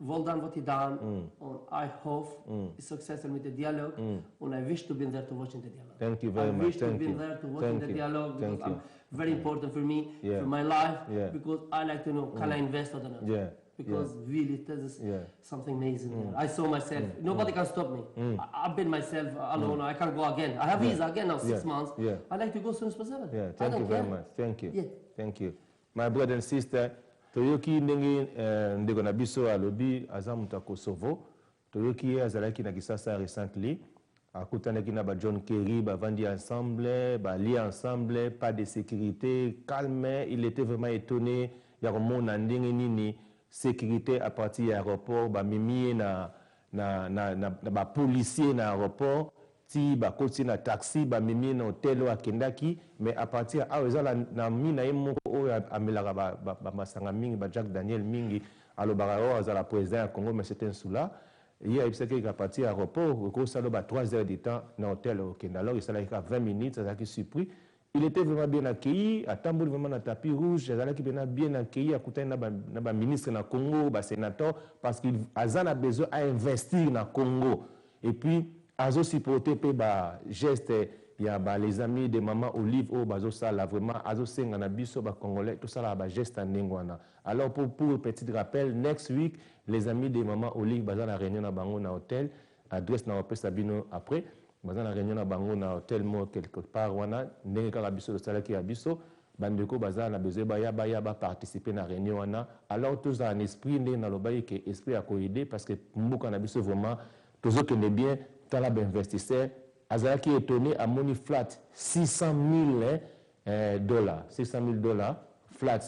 well done what he done. And I hope successful with the dialogue. And I wish to be there to watching the dialogue. Thank you very much. I wish to be there to watching the dialogue because I'm very important for me, for my life, because I like to know can I invest or not. Because really it is something amazing there. I saw myself, nobody can stop me. I've been myself alone, I can't go again. I have visa again now, 6 months. I like to go as soon as possible. Thank you very much. Thank you. Thank you. My brother and sister, toyoki ndenge ndeko na biso alobi azamuta Kosovo, toyoki azalaki na Kisasa recently, akutanaki na ba John Kerry, ba vandi ensemble, ba li ensemble, pas de sécurité, calme, il était vraiment étonné ya komona ndenge nini sécurité à partir de l'aéroport, ba mimi na ba policier na aéroport, ti ba koti na taxi, ba mimi na hotel wa kendaki, mais à partir à ezala na mina yemo o amelaka ba masanga mingi ba Jack Daniel mingi alobara o azala président ya Congo mais c'était Soula. Il a dit qu'à partir de l'aéroport, il y a 3 heures de temps dans l'hôtel au Kenya. Alors, il y a 20 minutes, ça a été surpris. Il était vraiment bien accueilli, à Tambour, vraiment dans tapis rouge, il a bien accueilli, à côté de ministre dans Congo, de sénateur, parce qu'il a besoin d'investir dans le Congo. Et puis, il a supporté des gestes, il y a les amis de Maman Olive, là, vraiment, Congolais, tout ça, là, geste en Ningwana. Alors, pour petit rappel, next week, les amis de Maman Olive, ils ont la réunion à Bango dans l'hôtel, adresse dans l'hôtel Sabino après. Ils ont la réunion à Bango dans l'hôtel, quelque part, wana, n'est qu'à Bisso, le salaire qui est à Bisso, Bandeko, Bazar, a besoin de participer à la réunion. Alors, tous un esprit, dans le bail, qui esprit à coïder, parce que nous, quand on a Bisso, vraiment, tous ceux qui sont bien, tant l'investisseur, Azala qui est étonné à money flat, $600 000, $600 000 flat,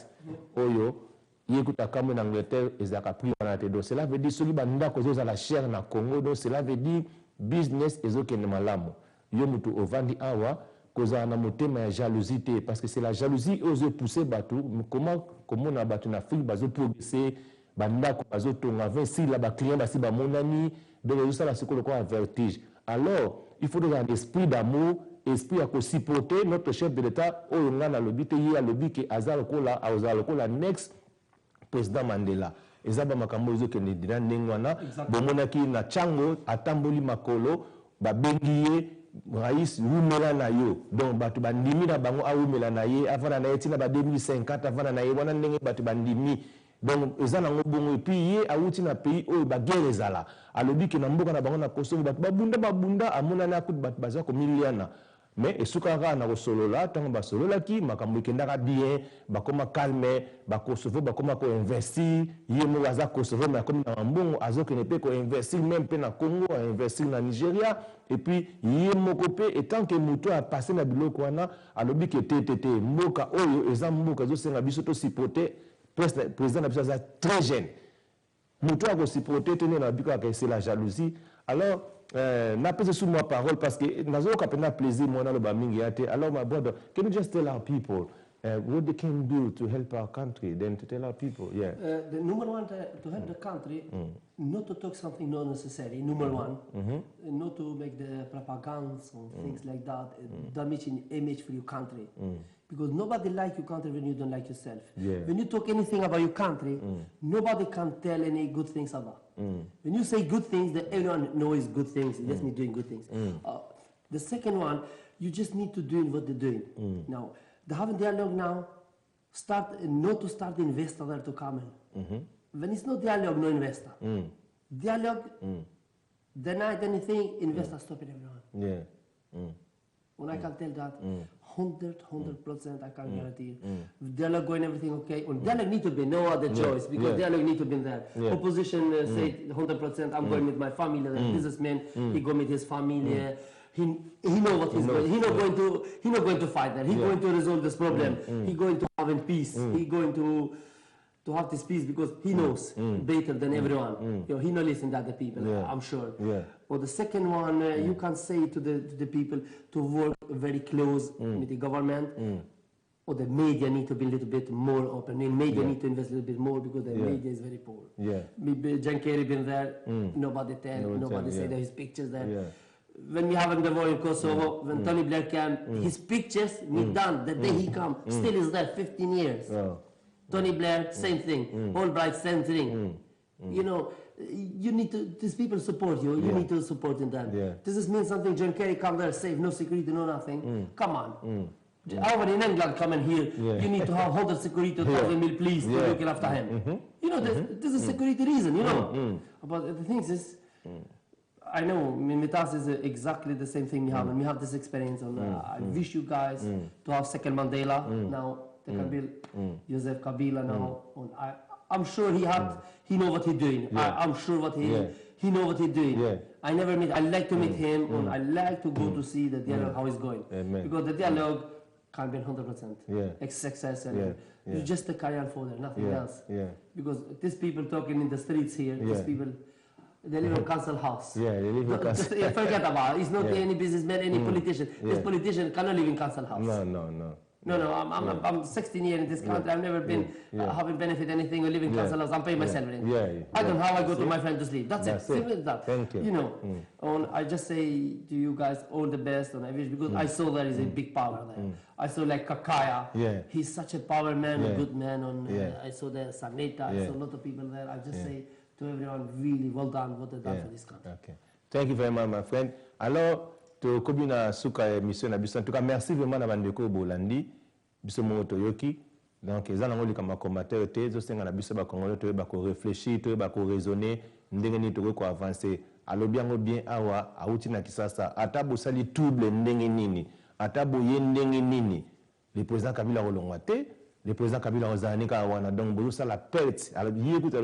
oyo. Écoute, comme en Angleterre, ils ont pris en attendant. Cela veut dire que ceux qui ont la chair dans le Congo, donc cela veut dire business et ce qui est malamu. Yomutu ovandi awa, cause en amoté mais jalousie parce que c'est la jalousie ose pousser bateau. Comment on a battu en Afrique, bazo progresser, banda ko bazo tonga 20 si la ba client basi ba monani, donc ça la c'est quoi un vertige. Alors, il faut avoir un esprit d'amour, esprit à supporter notre chef de l'État, on a lobby te a lobby que azal kola la next président Mandela. Ezaba makambo zo ke ndina ndengwana bomonaki na chango atamboli makolo babengiye rais wumela na yo donc batu bandimi na bango awumela na ye avana na yetina ba 2050 avana na ye wana ndenge batu bandimi donc ezana ngobongo et puis ye awuti na pays oyo ba guerre ezala alobi ke na mboka na bango na Kosovo batu babunda amona na akut batu bazwa ko miliana. Mais esukaka na kosolola tango basololaki makambo ekendaka bien bakoma calme bakosovo bakoma ko investir yemo aza Kosovo mais comme na mbongo azokene pe ko investir même pe na Congo investir na Nigeria et puis yemo kopé et tant que muto a passé na biloko wana alobi ke TTT mboka oyo eza mboka zo senga biso to supporter président na biso za très jeune muto a ko supporter tene na biko ka c'est la jalousie. Alors n'a pas sous ma parole parce que nous avons plaisir moi dans le bamingi. Alors my brother, can you just tell our people what they can do to help our country? Then to tell our people, the number one to help the country, not to talk something not necessary. Number one, not to make the propagandas or things like that, damaging image for your country. Because nobody likes your country when you don't like yourself. When you talk anything about your country, nobody can tell any good things about. When you say good things, then everyone knows good things. You just need doing good things. The second one, you just need to do what they're doing. Now, they have a dialogue now. Not to start the investor there to come in. When it's not dialogue, no investor. Dialogue, deny anything, investor stop it everyone. When I can tell that, 100% I can guarantee it. Dialogue going everything okay. And dialogue need to be no other choice because dialogue need to be there. Opposition say 100% I'm going with my family. The businessman he go with his family. He know what he's going. He not going to fight that. He going to resolve this problem. He going to have in peace. He going to have this peace because he knows better than everyone. You know, he not listen to other people. I'm sure. Or the second one, you can say to the people to work very close with the government. Or the media need to be a little bit more open. And media need to invest a little bit more because the media is very poor. John Kerry been there. Nobody tell. Nobody say that his pictures there. When we have the war in Kosovo, when Tony Blair came, his pictures we done the day he come. Still is there 15 years. Tony Blair, same thing. Albright, same thing. You know, you need to, these people support you, you need to support them. Does this mean something? John Kerry come there, safe, no security, no nothing? Come on. Over in England, come in here, you need to have hold security, 1,000 mil police to look after him. You know, this is security reason, you know. But the thing is, I know Mitas is exactly the same thing we have, and we have this experience. And I wish you guys to have second Mandela now. They can build Joseph Kabila now. And I'm sure he know what he's doing. I'm sure he know what he's doing. I never meet. I like to meet him, and I like to go to see the dialogue how it's going, because the dialogue can be 100% success, and you just a carry on further, nothing else. Because these people talking in the streets here, these people. They live in council house. They live in council. Forget about it. It's not any businessman, any politician. This politician cannot live in council house. No. I'm 16 years in this country. I've never been having benefit anything or living in council house. I'm paying my salary. I don't know how I go to my friend to sleep. That's it. Simple as that. Thank you. You know, and I just say to you guys all the best, and I wish, because I saw there is a big power there. I saw like Kakaya. He's such a power man, a good man. And I saw there Saneta. I saw a lot of people there. I just say to everyone, really well done what they've done for this country. Okay. Thank you very much, my friend. Alors, to kobina suka émission na biso. En tout cas, merci vraiment na bandeko bolandi biso mo toyoki. Donc, ezala ngoli kama combatteur te zo senga na biso ba congolais to ba ko réfléchir, to ba ko raisonner, ndenge ni to ko avancer. Alobiango bien awa auti na kisasa. Atabo sali double ndenge nini. Atabo ye ndenge nini. Le président Kabila rolongwa te. Le président Kabila Ozanika wana donc bozo ça la perte alors écoute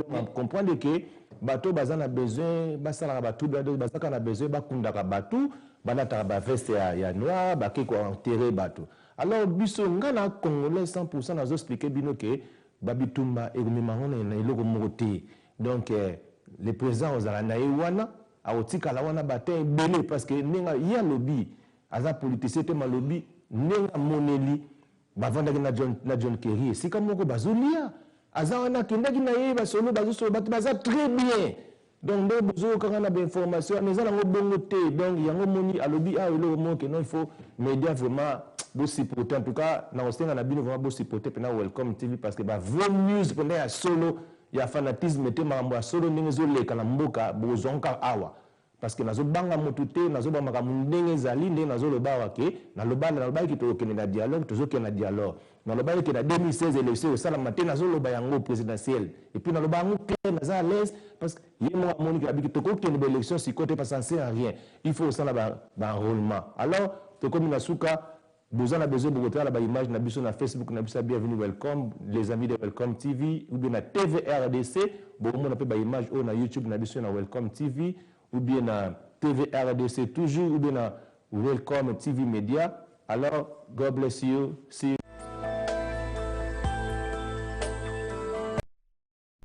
donc comprendre que bateau bazana besoin basala bateau bazaka na besoin bakunda ka bateau banata ba veste ya noir bake ko enterrer bateau alors biso ngana congolais 100% nazo expliquer bino que babitumba egomema na eloko mokote donc le président Ozalana wana aotika la wana bateau belé parce que ninga ya lobby aza politicien te malobi ninga moneli bavandaki na John Kerry sika moko bazolia azawana kindaki na ye basolo bazosolo bato baza très bien donc nde bozo kanga na information mais ça nango bongo te donc yango moni alobi a eloko moko que non il faut média vraiment bo supporter en tout cas na osenga na bino vraiment bo supporter pena Welcome TV parce que ba vrai news pena ya solo ya fanatisme te mambo ya solo ndenge zoleka na mboka bozonka awa parce que nazo banga motute nazo ba makamu ndenge zali ndenge nazo lobawa ke na lobala ki to kene na dialogue tozo kene na dialogue na lobala ke na 2016 élection sala matin nazo loba yango présidentielle et puis na loba ngo clair naza à l'aise parce que yemo monique abiki to ko kene élection si côté pas censé rien il faut ça ba enrôlement alors to comme na suka vous en avez besoin de retrouver la image na biso na Facebook na biso bienvenue welcome les amis de Welcome TV ou bien na TVRDC bon on peut ba image au na YouTube na biso na Welcome TV ou bien à TVRDC toujours, ou bien à Welcome TV Media. Alors, God bless you. See you.